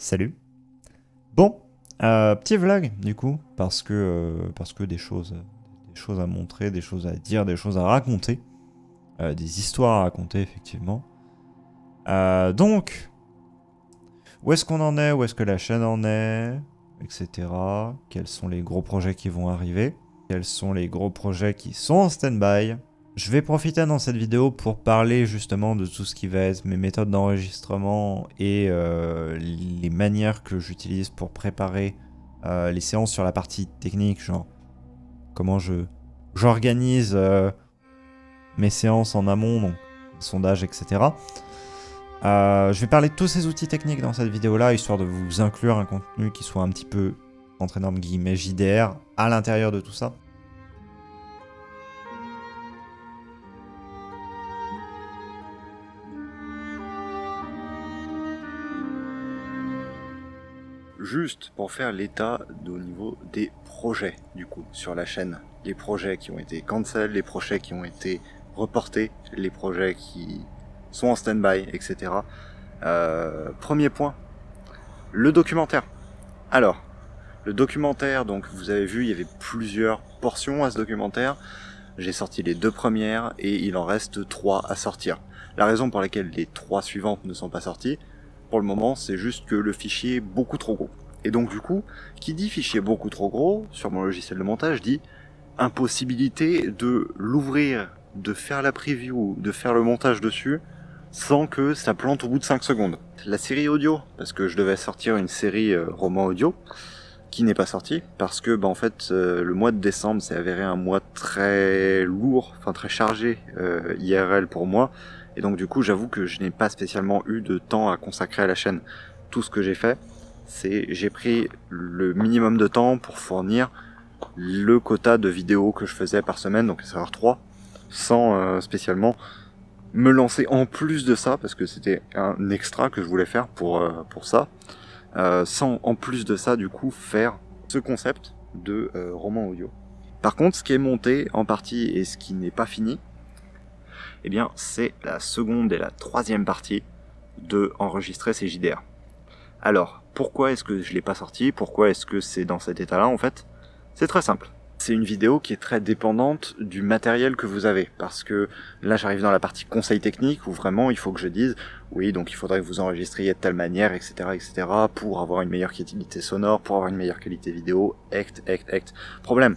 Salut. Bon, petit vlog du coup, parce que des choses à montrer, des choses à dire, des choses à raconter, des histoires à raconter effectivement. Donc, où est-ce qu'on en est, où est-ce que la chaîne en est, etc. Quels sont les gros projets qui vont arriver, quels sont les gros projets qui sont en stand-by. Je vais profiter dans cette vidéo pour parler justement de tout ce qui va être mes méthodes d'enregistrement et les manières que j'utilise pour préparer les séances sur la partie technique, genre comment j'organise mes séances en amont, donc sondage, etc. Je vais parler de tous ces outils techniques dans cette vidéo-là, histoire de vous inclure un contenu qui soit un petit peu, entre énormes guillemets, JDR à l'intérieur de tout ça. Juste pour faire l'état au niveau des projets, du coup, sur la chaîne. Les projets qui ont été cancel, les projets qui ont été reportés, les projets qui sont en stand-by, etc. Premier point, le documentaire. Alors, le documentaire, donc vous avez vu, il y avait plusieurs portions à ce documentaire. J'ai sorti les 2 premières et il en reste 3 à sortir. La raison pour laquelle les 3 suivantes ne sont pas sorties, pour le moment, c'est juste que le fichier est beaucoup trop gros. Et donc du coup, qui dit fichier beaucoup trop gros, sur mon logiciel de montage, dit impossibilité de l'ouvrir, de faire la preview, de faire le montage dessus, sans que ça plante au bout de 5 secondes. La série audio, parce que je devais sortir une série roman audio, qui n'est pas sortie, parce que en fait, le mois de décembre s'est avéré un mois très lourd, enfin très chargé IRL pour moi, et donc du coup j'avoue que je n'ai pas spécialement eu de temps à consacrer à la chaîne. Tout ce que j'ai fait, c'est j'ai pris le minimum de temps pour fournir le quota de vidéos que je faisais par semaine, donc à savoir 3, sans spécialement me lancer en plus de ça, parce que c'était un extra que je voulais faire pour ça, sans en plus de ça du coup faire ce concept de roman audio. Par contre, ce qui est monté en partie et ce qui n'est pas fini, eh bien c'est la seconde et la troisième partie de enregistrer ces JDR. Alors, pourquoi est-ce que je l'ai pas sorti? Pourquoi est-ce que c'est dans cet état-là en fait? C'est très simple. C'est une vidéo qui est très dépendante du matériel que vous avez, parce que là j'arrive dans la partie conseil technique où vraiment il faut que je dise oui, donc il faudrait que vous enregistriez de telle manière, etc., etc., pour avoir une meilleure qualité sonore, pour avoir une meilleure qualité vidéo, Problème,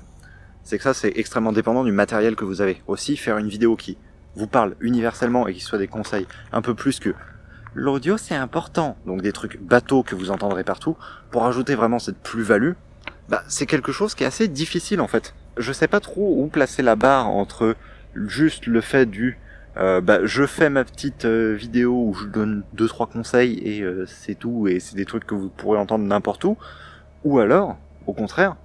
c'est que ça c'est extrêmement dépendant du matériel que vous avez. Aussi, faire une vidéo qui vous parle universellement et qui soit des conseils un peu plus que l'audio c'est important, donc des trucs bateaux que vous entendrez partout, pour ajouter vraiment cette plus-value, c'est quelque chose qui est assez difficile en fait. Je sais pas trop où placer la barre entre juste le fait du je fais ma petite vidéo où je donne 2-3 conseils et c'est tout, et c'est des trucs que vous pourrez entendre n'importe où, ou alors, au contraire,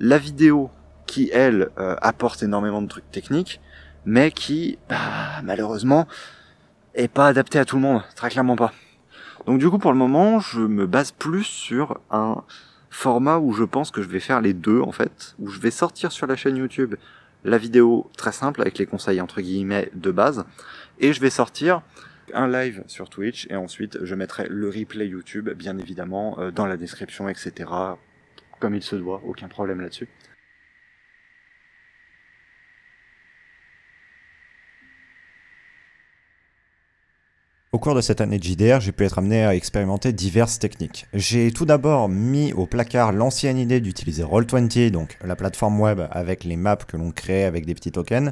la vidéo qui, elle, apporte énormément de trucs techniques, mais qui, malheureusement, est pas adaptée à tout le monde, très clairement pas. Donc du coup, pour le moment, je me base plus sur un format où je pense que je vais faire les deux, en fait, où je vais sortir sur la chaîne YouTube la vidéo très simple avec les conseils entre guillemets de base, et je vais sortir un live sur Twitch, et ensuite je mettrai le replay YouTube, bien évidemment, dans la description, etc. Comme il se doit, aucun problème là-dessus. Au cours de cette année de JDR, j'ai pu être amené à expérimenter diverses techniques. J'ai tout d'abord mis au placard l'ancienne idée d'utiliser Roll20, donc la plateforme web avec les maps que l'on crée avec des petits tokens,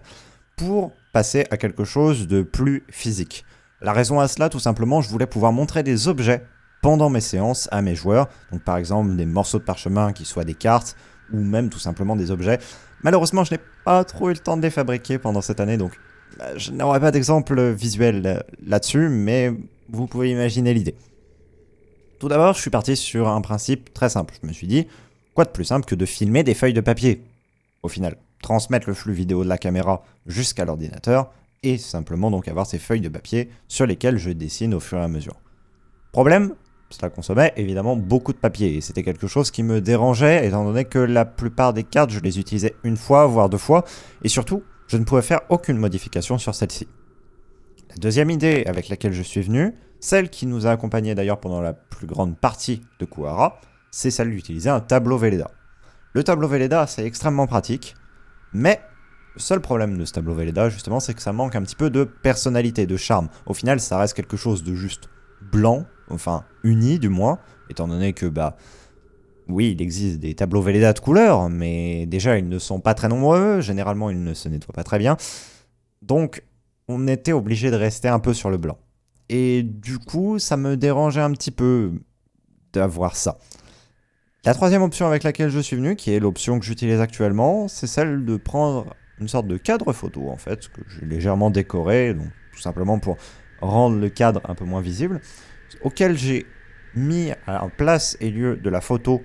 pour passer à quelque chose de plus physique. La raison à cela, tout simplement, je voulais pouvoir montrer des objets pendant mes séances à mes joueurs, donc par exemple des morceaux de parchemin qui soient des cartes, ou même tout simplement des objets. Malheureusement, je n'ai pas trop eu le temps de les fabriquer pendant cette année, donc je n'aurai pas d'exemple visuel là-dessus, mais vous pouvez imaginer l'idée. Tout d'abord, je suis parti sur un principe très simple. Je me suis dit, quoi de plus simple que de filmer des feuilles de papier? Au final, transmettre le flux vidéo de la caméra jusqu'à l'ordinateur et simplement donc avoir ces feuilles de papier sur lesquelles je dessine au fur et à mesure. Problème, cela consommait évidemment beaucoup de papier et c'était quelque chose qui me dérangeait étant donné que la plupart des cartes, je les utilisais une fois, voire 2 fois, et surtout, je ne pouvais faire aucune modification sur celle-ci. La deuxième idée avec laquelle je suis venu, Celle qui nous a accompagnés d'ailleurs pendant la plus grande partie de Kuara, c'est celle d'utiliser un tableau Velleda. Le tableau Velleda, c'est extrêmement pratique, mais le seul problème de ce tableau Velleda, justement, c'est que ça manque un petit peu de personnalité, de charme. Au final, ça reste quelque chose de juste blanc, enfin uni du moins, étant donné que, oui, il existe des tableaux Velleda de couleur, mais déjà, ils ne sont pas très nombreux, généralement, ils ne se nettoient pas très bien. Donc, on était obligé de rester un peu sur le blanc. Et du coup, ça me dérangeait un petit peu d'avoir ça. La troisième option avec laquelle je suis venu, qui est l'option que j'utilise actuellement, c'est celle de prendre une sorte de cadre photo, en fait, que j'ai légèrement décoré, donc tout simplement pour rendre le cadre un peu moins visible, auquel j'ai mis en place et lieu de la photo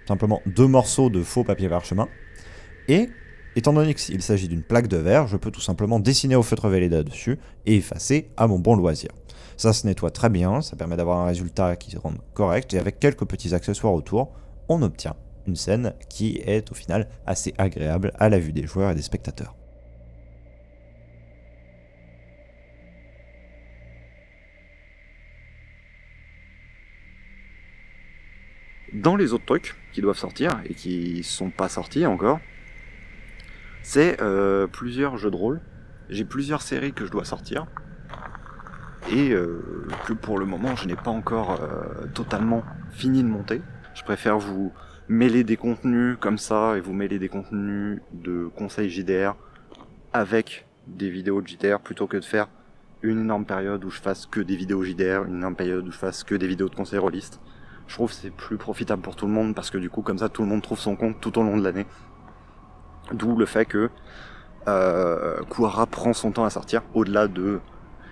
simplement 2 morceaux de faux papier parchemin, et étant donné qu'il s'agit d'une plaque de verre, je peux tout simplement dessiner au feutre Velleda dessus et effacer à mon bon loisir. Ça se nettoie très bien, ça permet d'avoir un résultat qui se rende correct, et avec quelques petits accessoires autour, on obtient une scène qui est au final assez agréable à la vue des joueurs et des spectateurs. Dans les autres trucs qui doivent sortir et qui sont pas sortis encore, c'est plusieurs jeux de rôle. J'ai plusieurs séries que je dois sortir et que pour le moment je n'ai pas encore totalement fini de monter. Je préfère vous mêler des contenus comme ça et vous mêler des contenus de conseils JDR avec des vidéos de JDR plutôt que de faire une énorme période où je fasse que des vidéos JDR, une énorme période où je fasse que des vidéos de conseils rôlistes. Je trouve que c'est plus profitable pour tout le monde parce que du coup comme ça tout le monde trouve son compte tout au long de l'année. D'où le fait que Kuara prend son temps à sortir au-delà de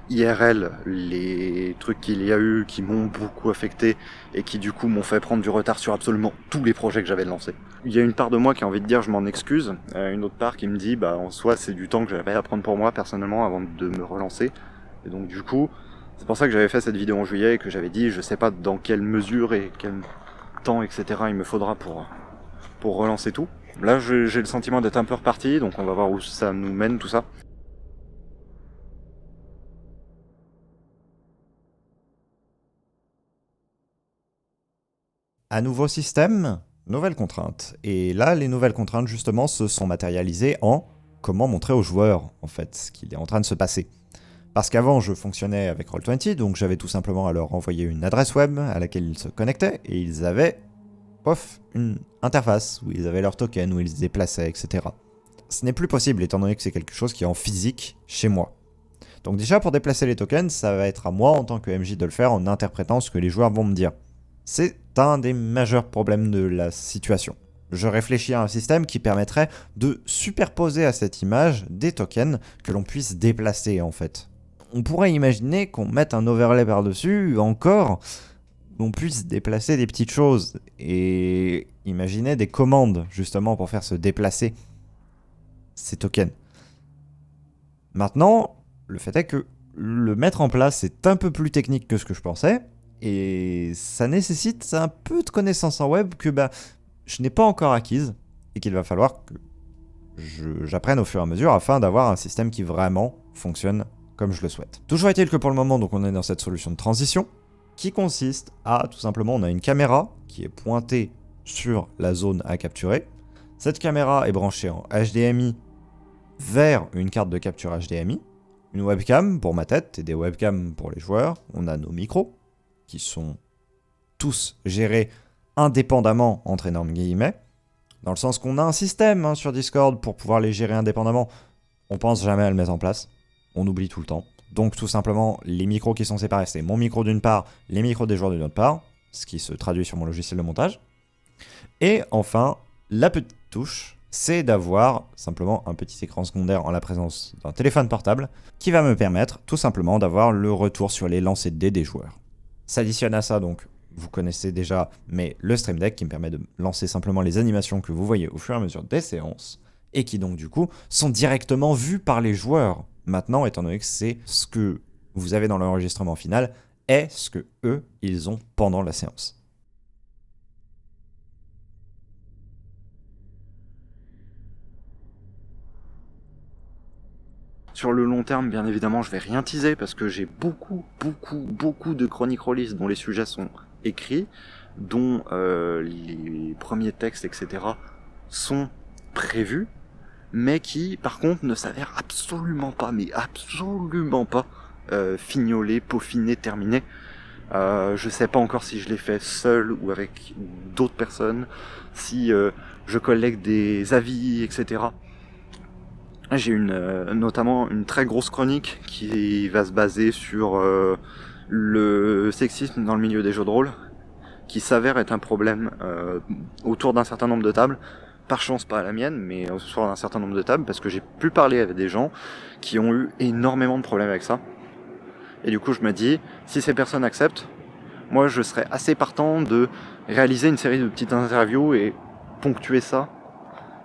IRL, les trucs qu'il y a eu qui m'ont beaucoup affecté et qui du coup m'ont fait prendre du retard sur absolument tous les projets que j'avais lancés. Il y a une part de moi qui a envie de dire je m'en excuse, une autre part qui me dit en soi c'est du temps que j'avais à prendre pour moi personnellement avant de me relancer. Et donc du coup, c'est pour ça que j'avais fait cette vidéo en juillet et que j'avais dit je sais pas dans quelle mesure et quel temps etc il me faudra pour relancer tout. Là j'ai le sentiment d'être un peu reparti, donc on va voir où ça nous mène tout ça. Un nouveau système, nouvelles contraintes. Et là, les nouvelles contraintes, justement, se sont matérialisées en comment montrer aux joueurs, en fait, ce qu'il est en train de se passer. Parce qu'avant, je fonctionnais avec Roll20, donc j'avais tout simplement à leur envoyer une adresse web à laquelle ils se connectaient, et ils avaient, une interface où ils avaient leur token, où ils se déplaçaient, etc. Ce n'est plus possible, étant donné que c'est quelque chose qui est en physique chez moi. Donc déjà, pour déplacer les tokens, ça va être à moi, en tant que MJ, de le faire en interprétant ce que les joueurs vont me dire. C'est un des majeurs problèmes de la situation. Je réfléchis à un système qui permettrait de superposer à cette image des tokens que l'on puisse déplacer en fait. On pourrait imaginer qu'on mette un overlay par-dessus, encore, on puisse déplacer des petites choses et imaginer des commandes justement pour faire se déplacer ces tokens. Maintenant, le fait est que le mettre en place est un peu plus technique que ce que je pensais, et ça nécessite un peu de connaissances en web que je n'ai pas encore acquise, et qu'il va falloir que j'apprenne au fur et à mesure afin d'avoir un système qui vraiment fonctionne comme je le souhaite. Toujours est-il que pour le moment, donc on est dans cette solution de transition, qui consiste à, tout simplement, on a une caméra qui est pointée sur la zone à capturer. Cette caméra est branchée en HDMI vers une carte de capture HDMI, une webcam pour ma tête et des webcams pour les joueurs. On a nos micros, qui sont tous gérés indépendamment, entre énormes guillemets, dans le sens qu'on a un système sur Discord pour pouvoir les gérer indépendamment. On pense jamais à le mettre en place, on oublie tout le temps. Donc tout simplement, les micros qui sont séparés, c'est mon micro d'une part, les micros des joueurs d'une autre part, ce qui se traduit sur mon logiciel de montage. Et enfin, la petite touche, c'est d'avoir simplement un petit écran secondaire en la présence d'un téléphone portable qui va me permettre tout simplement d'avoir le retour sur les lancers de dés des joueurs. S'additionne à ça donc, vous connaissez déjà, mais le Stream Deck qui me permet de lancer simplement les animations que vous voyez au fur et à mesure des séances et qui donc du coup sont directement vues par les joueurs. Maintenant, étant donné que c'est ce que vous avez dans l'enregistrement final, est ce que eux, ils ont pendant la séance. Sur Sur le long terme, bien évidemment, je vais rien teaser parce que j'ai beaucoup de chroniques rôlistes dont les sujets sont écrits, dont les premiers textes, etc. sont prévus, mais qui, par contre, ne s'avèrent absolument pas, fignolés, peaufinés, terminés. Je sais pas encore si je l'ai fait seul ou avec d'autres personnes, si je collecte des avis, etc. J'ai notamment une très grosse chronique qui va se baser sur le sexisme dans le milieu des jeux de rôle, qui s'avère être un problème autour d'un certain nombre de tables. Par chance pas à la mienne, mais autour d'un certain nombre de tables, parce que j'ai pu parler avec des gens qui ont eu énormément de problèmes avec ça. Et du coup je me dis, si ces personnes acceptent, moi je serais assez partant de réaliser une série de petites interviews et ponctuer ça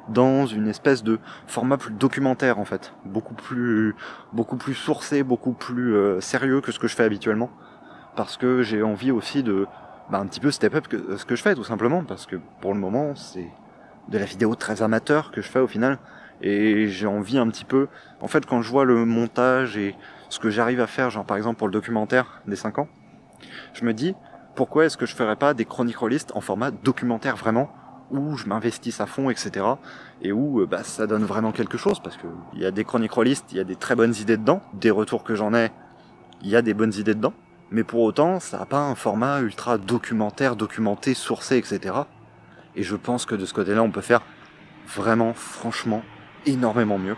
dans une espèce de format plus documentaire en fait, beaucoup plus sourcé, beaucoup plus sérieux que ce que je fais habituellement, parce que j'ai envie aussi de un petit peu step up ce que je fais tout simplement, parce que pour le moment c'est de la vidéo très amateur que je fais au final, et j'ai envie un petit peu, en fait quand je vois le montage et ce que j'arrive à faire, genre par exemple pour le documentaire des 5 ans, je me dis pourquoi est-ce que je ferais pas des chroniques rôlistes en format documentaire vraiment, où je m'investisse à fond, etc. Et où ça donne vraiment quelque chose, parce que il y a des chroniques rôlistes, il y a des très bonnes idées dedans, des retours que j'en ai, il y a des bonnes idées dedans, mais pour autant, ça n'a pas un format ultra documentaire, documenté, sourcé, etc. Et je pense que de ce côté-là, on peut faire vraiment, franchement, énormément mieux.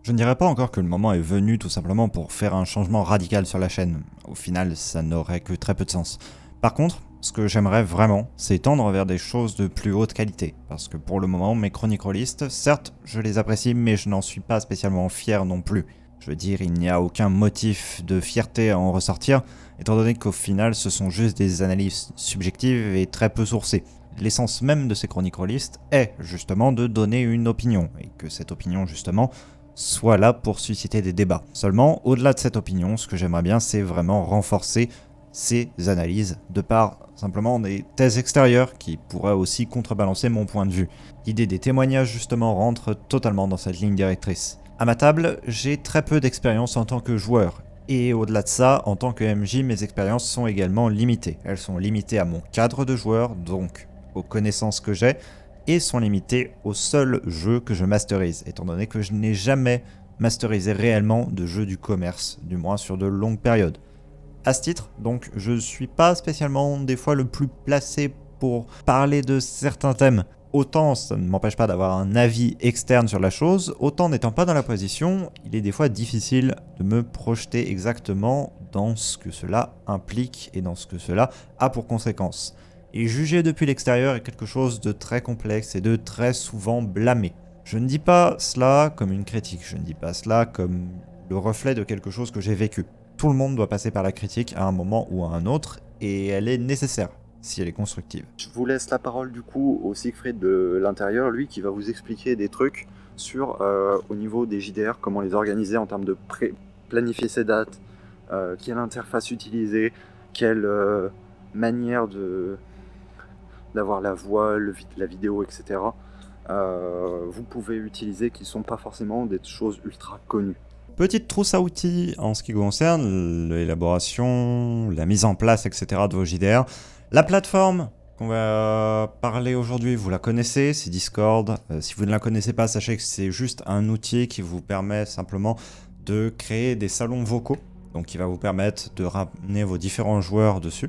Je ne dirais pas encore que le moment est venu tout simplement pour faire un changement radical sur la chaîne. Au final, ça n'aurait que très peu de sens. Par contre, ce que j'aimerais vraiment, c'est tendre vers des choses de plus haute qualité. Parce que pour le moment, mes chroniques rôlistes, certes, je les apprécie, mais je n'en suis pas spécialement fier non plus. Je veux dire, il n'y a aucun motif de fierté à en ressortir, étant donné qu'au final, ce sont juste des analyses subjectives et très peu sourcées. L'essence même de ces chroniques rôlistes est justement de donner une opinion, et que cette opinion, justement, soit là pour susciter des débats. Seulement, au-delà de cette opinion, ce que j'aimerais bien, c'est vraiment renforcer ces analyses de par simplement des thèses extérieures qui pourraient aussi contrebalancer mon point de vue. L'idée des témoignages justement rentre totalement dans cette ligne directrice. À ma table, j'ai très peu d'expérience en tant que joueur, et au-delà de ça, en tant que MJ, mes expériences sont également limitées. Elles sont limitées à mon cadre de joueur, donc aux connaissances que j'ai, et sont limitées au seul jeu que je masterise, étant donné que je n'ai jamais masterisé réellement de jeux du commerce, du moins sur de longues périodes. À ce titre, donc, je ne suis pas spécialement des fois le plus placé pour parler de certains thèmes. Autant ça ne m'empêche pas d'avoir un avis externe sur la chose, autant n'étant pas dans la position, il est des fois difficile de me projeter exactement dans ce que cela implique et dans ce que cela a pour conséquence. Et juger depuis l'extérieur est quelque chose de très complexe et de très souvent blâmé. Je ne dis pas cela comme une critique, je ne dis pas cela comme le reflet de quelque chose que j'ai vécu. Tout le monde doit passer par la critique à un moment ou à un autre, et elle est nécessaire, si elle est constructive. Je vous laisse la parole du coup au Siegfried de l'intérieur, lui qui va vous expliquer des trucs sur, au niveau des JDR, comment les organiser en termes de planifier ses dates, quelle interface utiliser, quelle manière d'avoir la voix, la vidéo, etc. Vous pouvez utiliser, qui ne sont pas forcément des choses ultra connues. Petite trousse à outils en ce qui concerne l'élaboration, la mise en place, etc. de vos JDR. La plateforme qu'on va parler aujourd'hui, vous la connaissez, c'est Discord. Si vous ne la connaissez pas, sachez que c'est juste un outil qui vous permet simplement de créer des salons vocaux, donc qui va vous permettre de ramener vos différents joueurs dessus.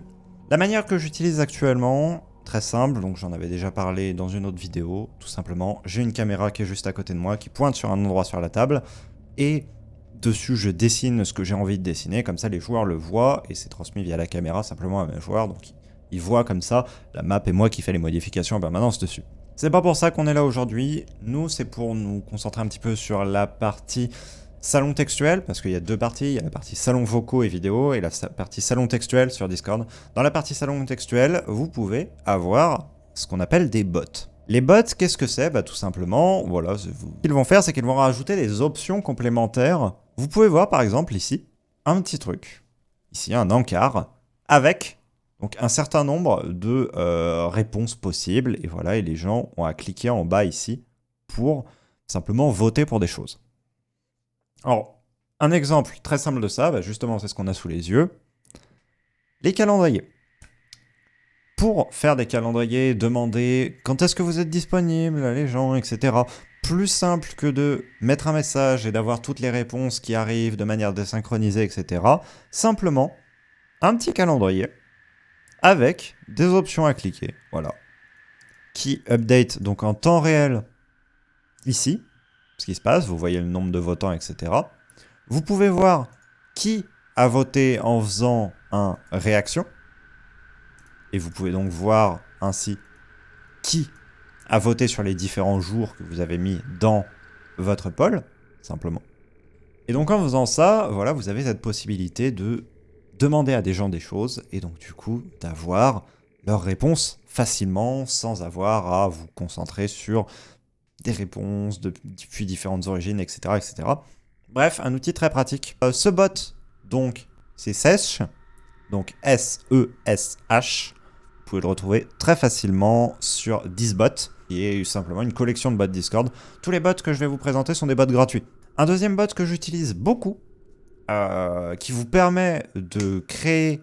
La manière que j'utilise actuellement, très simple, donc j'en avais déjà parlé dans une autre vidéo, tout simplement, j'ai une caméra qui est juste à côté de moi, qui pointe sur un endroit sur la table, et dessus, je dessine ce que j'ai envie de dessiner, comme ça les joueurs le voient, et c'est transmis via la caméra simplement à mes joueurs, donc ils voient comme ça la map et moi qui fais les modifications en permanence dessus. C'est pas pour ça qu'on est là aujourd'hui, nous c'est pour nous concentrer un petit peu sur la partie salon textuel, parce qu'il y a deux parties, il y a la partie salon vocaux et vidéo, et la partie salon textuel sur Discord. Dans la partie salon textuel, vous pouvez avoir ce qu'on appelle des bots. Les bots, qu'est-ce que c'est ? Tout simplement, voilà, ce qu'ils vont faire, c'est qu'ils vont rajouter des options complémentaires. Vous pouvez voir par exemple ici, un petit truc, ici un encart, avec donc un certain nombre de réponses possibles, et voilà, et les gens ont à cliquer en bas ici pour simplement voter pour des choses. Alors, Un exemple très simple de ça, bah justement, c'est ce qu'on a sous les yeux. Les calendriers. Pour faire des calendriers, demander quand est-ce que vous êtes disponible, les gens, etc. Plus simple que de mettre un message et d'avoir toutes les réponses qui arrivent de manière désynchronisée, etc. Simplement, un petit calendrier avec des options à cliquer, voilà, qui update donc en temps réel ici, ce qui se passe, vous voyez le nombre de votants, etc. Vous pouvez voir qui a voté en faisant un réaction, et vous pouvez donc voir ainsi qui a voté sur les différents jours que vous avez mis dans votre poll, simplement. Et donc en faisant ça, voilà, vous avez cette possibilité de demander à des gens des choses, et donc du coup d'avoir leurs réponses facilement, sans avoir à vous concentrer sur des réponses depuis différentes origines, etc., etc. Bref, un outil très pratique. Ce bot, donc, c'est Sesh, donc S-E-S-H. Vous pouvez le retrouver très facilement sur Disbot, qui est simplement une collection de bots Discord. Tous les bots que je vais vous présenter sont des bots gratuits. Un deuxième bot que j'utilise beaucoup, qui vous permet de créer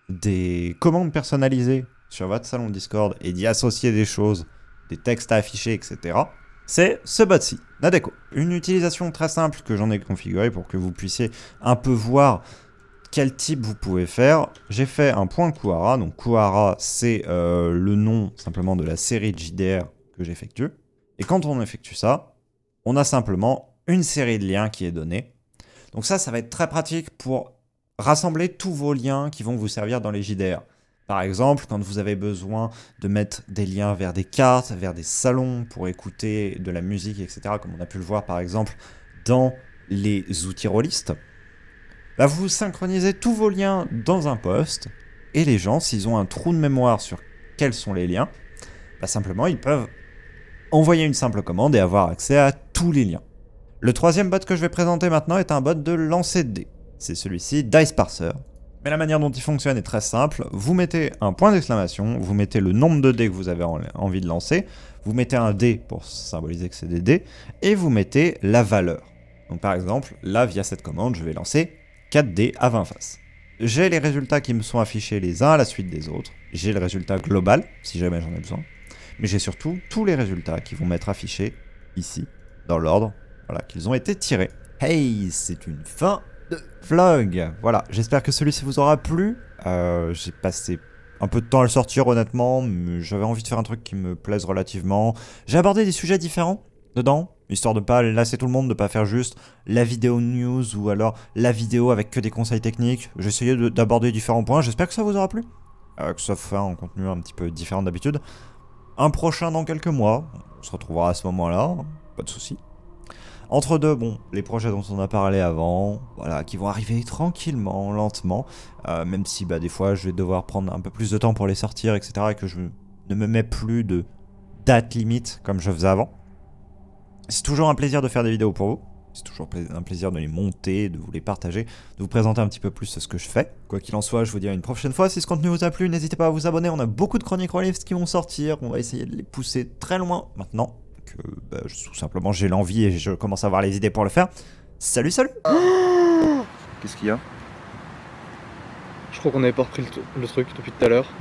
des commandes personnalisées sur votre salon Discord et d'y associer des choses, des textes à afficher, etc. C'est ce bot-ci, Nadeko. Une utilisation très simple que j'en ai configurée pour que vous puissiez un peu voir quel type vous pouvez faire. J'ai fait un point Kuara, donc Kuara c'est le nom simplement de la série de JDR que j'effectue. Et quand on effectue ça, on a simplement une série de liens qui est donnée. Donc ça va être très pratique pour rassembler tous vos liens qui vont vous servir dans les JDR. Par exemple, quand vous avez besoin de mettre des liens vers des cartes, vers des salons pour écouter de la musique, etc., comme on a pu le voir par exemple dans les outils rôlistes, bah vous synchronisez tous vos liens dans un post, et les gens, s'ils ont un trou de mémoire sur quels sont les liens, bah simplement ils peuvent envoyer une simple commande et avoir accès à tous les liens. Le troisième bot que je vais présenter maintenant est un bot de lancer de dés. C'est celui-ci, Dice Parser. Mais la manière dont il fonctionne est très simple. Vous mettez un point d'exclamation, vous mettez le nombre de dés que vous avez envie de lancer, vous mettez un dé pour symboliser que c'est des dés, et vous mettez la valeur. Donc par exemple, là, via cette commande, je vais lancer 4 dés à 20 faces. J'ai les résultats qui me sont affichés les uns à la suite des autres. J'ai le résultat global, si jamais j'en ai besoin. Mais j'ai surtout tous les résultats qui vont m'être affichés ici, dans l'ordre, voilà, qu'ils ont été tirés. Hey, c'est une fin de vlog. Voilà, j'espère que celui-ci vous aura plu. J'ai passé un peu de temps à le sortir, honnêtement, mais j'avais envie de faire un truc qui me plaise relativement. J'ai abordé des sujets différents dedans, histoire de pas lasser tout le monde, de pas faire juste la vidéo news ou alors la vidéo avec que des conseils techniques. J'ai essayé d'aborder différents points, j'espère que ça vous aura plu. Que ça fait un contenu un petit peu différent d'habitude. Un prochain dans quelques mois, on se retrouvera à ce moment-là, pas de soucis. Entre deux, bon, les projets dont on a parlé avant, voilà, qui vont arriver tranquillement, lentement, même si bah, des fois je vais devoir prendre un peu plus de temps pour les sortir, etc., et que je ne me mets plus de date limite comme je faisais avant. C'est toujours un plaisir de faire des vidéos pour vous, c'est toujours un plaisir de les monter, de vous les partager, de vous présenter un petit peu plus ce que je fais. Quoi qu'il en soit, je vous dirai une prochaine fois, si ce contenu vous a plu, n'hésitez pas à vous abonner, on a beaucoup de chroniques rôlistes qui vont sortir, on va essayer de les pousser très loin maintenant. Que bah, tout simplement j'ai l'envie et je commence à avoir les idées pour le faire. Salut, salut. Qu'est-ce qu'il y a? Je crois qu'on avait pas repris le truc depuis tout à l'heure.